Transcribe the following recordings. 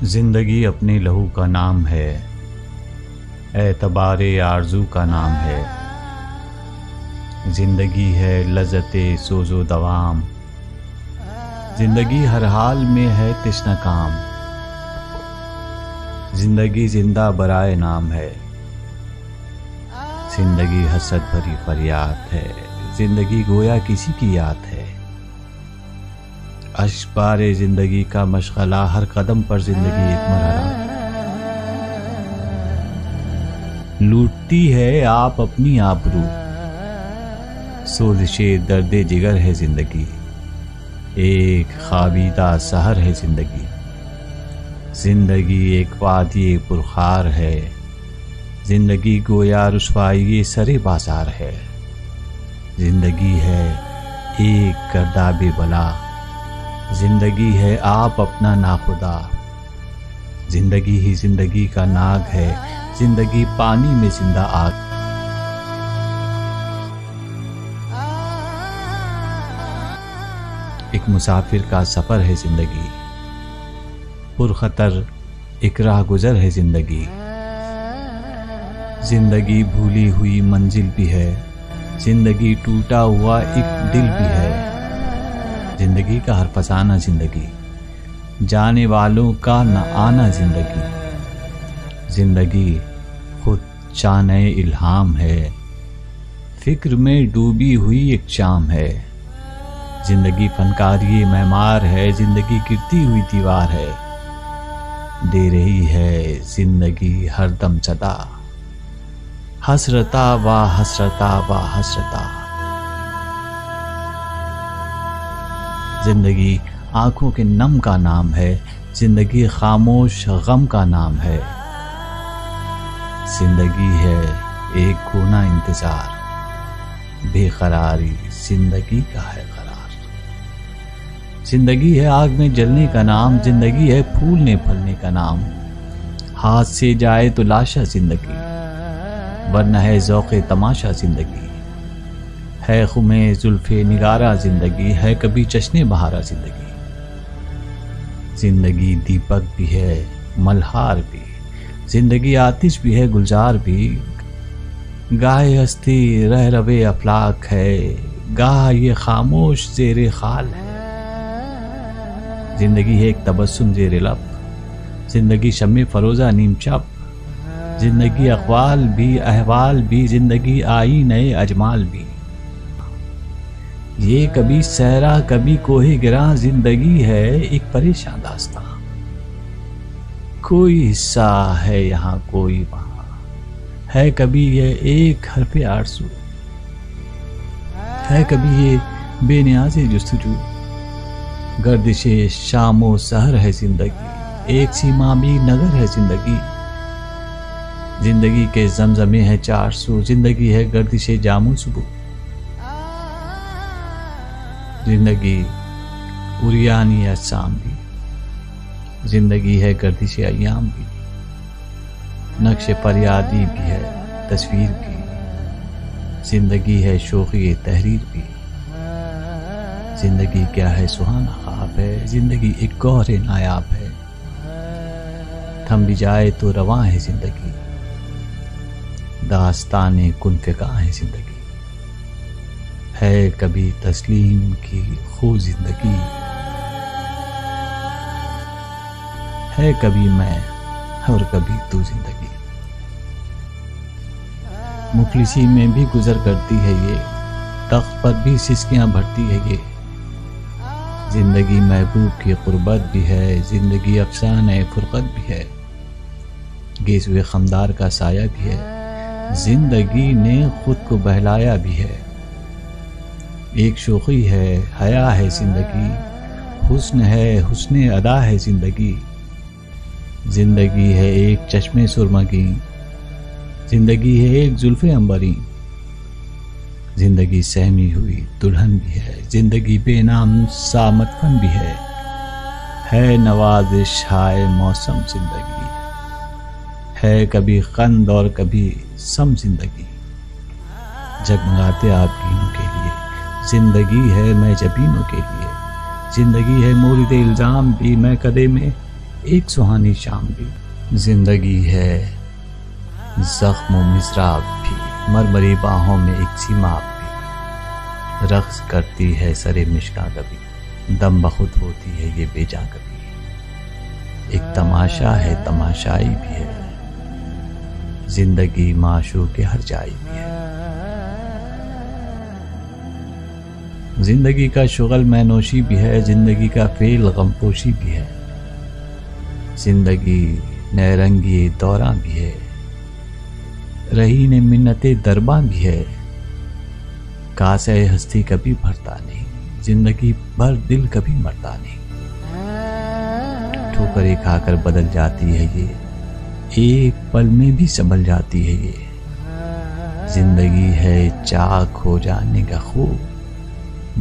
زندگی اپنے لہو کا نام ہے، اعتبار آرزو کا نام ہے، زندگی ہے لذت سوز و دوام، زندگی ہر حال میں ہے تشنہ کام، زندگی زندہ برائے نام ہے، زندگی حسرت بھری فریاد ہے، زندگی گویا کسی کی یاد ہے، اشبار زندگی کا مشغلہ، ہر قدم پر زندگی ایک مرحلہ، لوٹتی ہے آپ اپنی آبرو، سوزش درد جگر ہے زندگی، ایک خوابیدہ سحر ہے زندگی، زندگی ایک وادی پرخار ہے، زندگی گویا رسوائی سر بازار ہے، زندگی ہے ایک گرداب بلا، زندگی ہے آپ اپنا ناخدا، زندگی ہی زندگی کا ناگ ہے، زندگی پانی میں زندہ آگ، ایک مسافر کا سفر ہے زندگی، پرخطر ایک راہ گزر ہے زندگی، زندگی بھولی ہوئی منزل بھی ہے، زندگی ٹوٹا ہوا ایک دل بھی ہے، زندگی کا ہر فسانہ زندگی، جانے والوں کا نہ آنا زندگی، زندگی خود شانہ الہام ہے، فکر میں ڈوبی ہوئی ایک شام ہے، زندگی فنکاری معمار ہے، زندگی گرتی ہوئی دیوار ہے، دے رہی ہے زندگی ہر دم صدا، حسرتا و حسرتا و حسرتا، زندگی آنکھوں کے نم کا نام ہے، زندگی خاموش غم کا نام ہے، زندگی ہے ایک گونا انتظار، بے قراری زندگی کا ہے قرار، زندگی ہے آگ میں جلنے کا نام، زندگی ہے پھولنے پھلنے کا نام، ہاتھ سے جائے تو لاشا زندگی، ورنہ ہے ذوق تماشا زندگی، ہے خم زلف نگارہ زندگی، ہے کبھی جشن بہارا زندگی، زندگی دیپک بھی ہے ملہار بھی، زندگی آتش بھی ہے گلزار بھی، گاہ ہستی رہ روے افلاک ہے، گاہ یہ خاموش زیر خال ہے، زندگی ہے ایک تبسم زیر لب، زندگی شمع فروزہ نیم چپ، زندگی اقوال بھی احوال بھی، زندگی آئینہ اجمال بھی، یہ کبھی صحرا کبھی کوہ گراں، زندگی ہے ایک پریشان داستاں، کوئی حصہ ہے یہاں کوئی وہاں، ہے کبھی یہ ایک حرف آرزو، ہے کبھی یہ بے نیاز جستجو، گردش شام و سحر ہے زندگی، ایک سیمابی نگر ہے زندگی، زندگی کے زمزمے ہے 400، زندگی ہے گردش جامو صبح، زندگی عریانی اجسام بھی، زندگی ہے گردش ایام بھی، نقش فریادی بھی ہے تصویر بھی، زندگی ہے شوخی تحریر بھی، زندگی کیا ہے سہانا خواب ہے، زندگی ایک گوہر نایاب ہے، تھم بھی جائے تو رواں ہے زندگی، داستان کن فکاں ہے زندگی، ہے کبھی تسلیم کی خو زندگی، ہے کبھی میں اور کبھی تو زندگی، مفلسی میں بھی گزر کرتی ہے یہ، تخت پر بھی سسکیاں بھرتی ہے یہ، زندگی محبوب کی قربت بھی ہے، زندگی افسانہ فرقت بھی ہے، گیسوئے خمدار کا سایہ بھی ہے، زندگی نے خود کو بہلایا بھی ہے، ایک شوخی ہے حیا ہے زندگی، حسن ہے حسن ادا ہے زندگی، زندگی ہے ایک چشم سرمگی، زندگی ہے ایک زلف عنبری، زندگی سہمی ہوئی دلہن بھی ہے، زندگی بے نام سا مدفن بھی ہے نوازش ہائے موسم زندگی، ہے کبھی قند اور کبھی سم زندگی، جگمگاتے آپ گینوں کے لیے، زندگی ہے میں جبینوں کے لیے، زندگی ہے مورد الزام بھی، میں کدے میں ایک سہانی شام بھی، زندگی ہے زخم و مضراب بھی، مرمری باہوں میں ایک سیماب بھی، رقص کرتی ہے سرے مشکا کبھی، دم بخود ہوتی ہے یہ بے جا کبھی، ایک تماشا ہے تماشائی بھی ہے، زندگی معشوق کے ہر جائی بھی ہے، زندگی کا شغل مینوشی بھی ہے، زندگی کا فعل غم پوشی بھی ہے، زندگی نیرنگی دوراں بھی ہے، رہین منت درباں بھی ہے، کاسہ ہستی کبھی بھرتا نہیں، زندگی بھر دل کبھی مرتا نہیں، ٹھوکریں کھا کر بدل جاتی ہے یہ، ایک پل میں بھی سنبھل جاتی ہے یہ، زندگی ہے چاک ہو جانے کا خوب،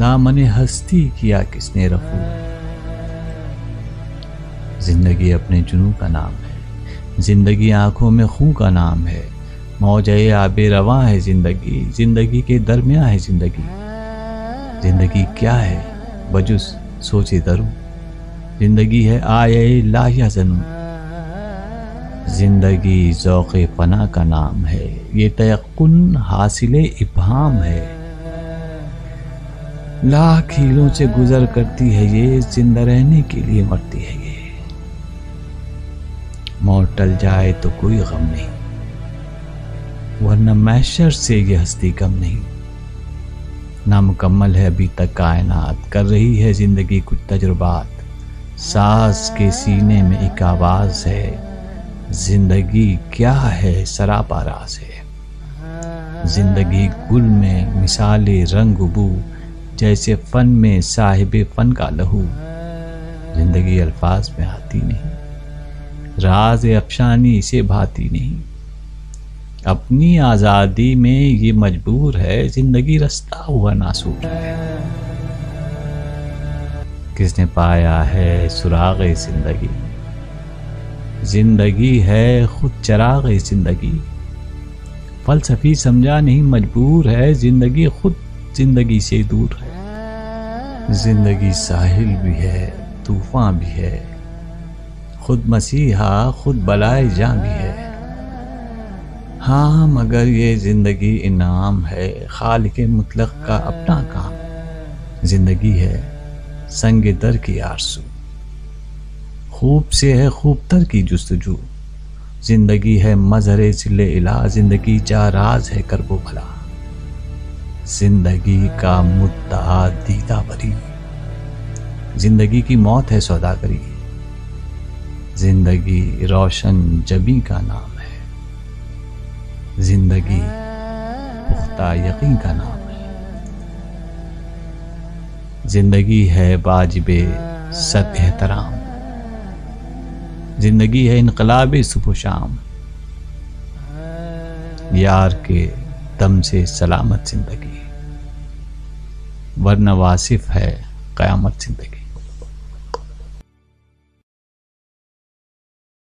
دامن ہستی کیا کس نے رفو، زندگی اپنے جنوں کا نام ہے، زندگی آنکھوں میں خون کا نام ہے، موجۂ آب رواں ہے زندگی، زندگی کے درمیاں ہے زندگی، زندگی کیا ہے بجز سوچے دروں، زندگی ہے آئے لا یحزنوں، زندگی ذوق فنا کا نام ہے، یہ تیقن حاصل ابہام ہے، لاکھ ہیلوں سے گزر کرتی ہے یہ، زندہ رہنے کے لیے مرتی ہے یہ، موت ٹل جائے تو کوئی غم نہیں، ورنہ محشر سے یہ ہستی کم نہیں، نامکمل ہے ابھی تک کائنات، کر رہی ہے زندگی کچھ تجربات، ساز کے سینے میں ایک آواز ہے، زندگی کیا ہے سراپا راز ہے، زندگی گل میں مثال رنگ بو، جیسے فن میں صاحب فن کا لہو، زندگی الفاظ میں آتی نہیں، راز افشانی سے بھاتی نہیں، اپنی آزادی میں یہ مجبور ہے، زندگی رستا ہوا ناسور ہے، کس نے پایا ہے سراغ زندگی، زندگی ہے خود چراغ زندگی، فلسفی سمجھا نہیں مجبور ہے، زندگی خود زندگی سے دور ہے، زندگی ساحل بھی ہے طوفان بھی ہے، خود مسیحا خود بلائے جاں بھی ہے، ہاں مگر یہ زندگی انعام ہے، خالق مطلق کا اپنا کام، زندگی ہے سنگ در کی آرزو، خوب سے ہے خوب تر کی جستجو، زندگی ہے مظہر ذل الہ، زندگی جا راز ہے کرب و بلا، زندگی کا مدعا دیدہ بری، زندگی کی موت ہے سوداگری، زندگی روشن جبیں کا نام ہے، زندگی پختہ یقین کا نام ہے، زندگی ہے واجب صد احترام، زندگی ہے انقلاب صبح و شام، یار کے دم سے سلامت زندگی، ورنہ واصف ہے قیامت زندگی۔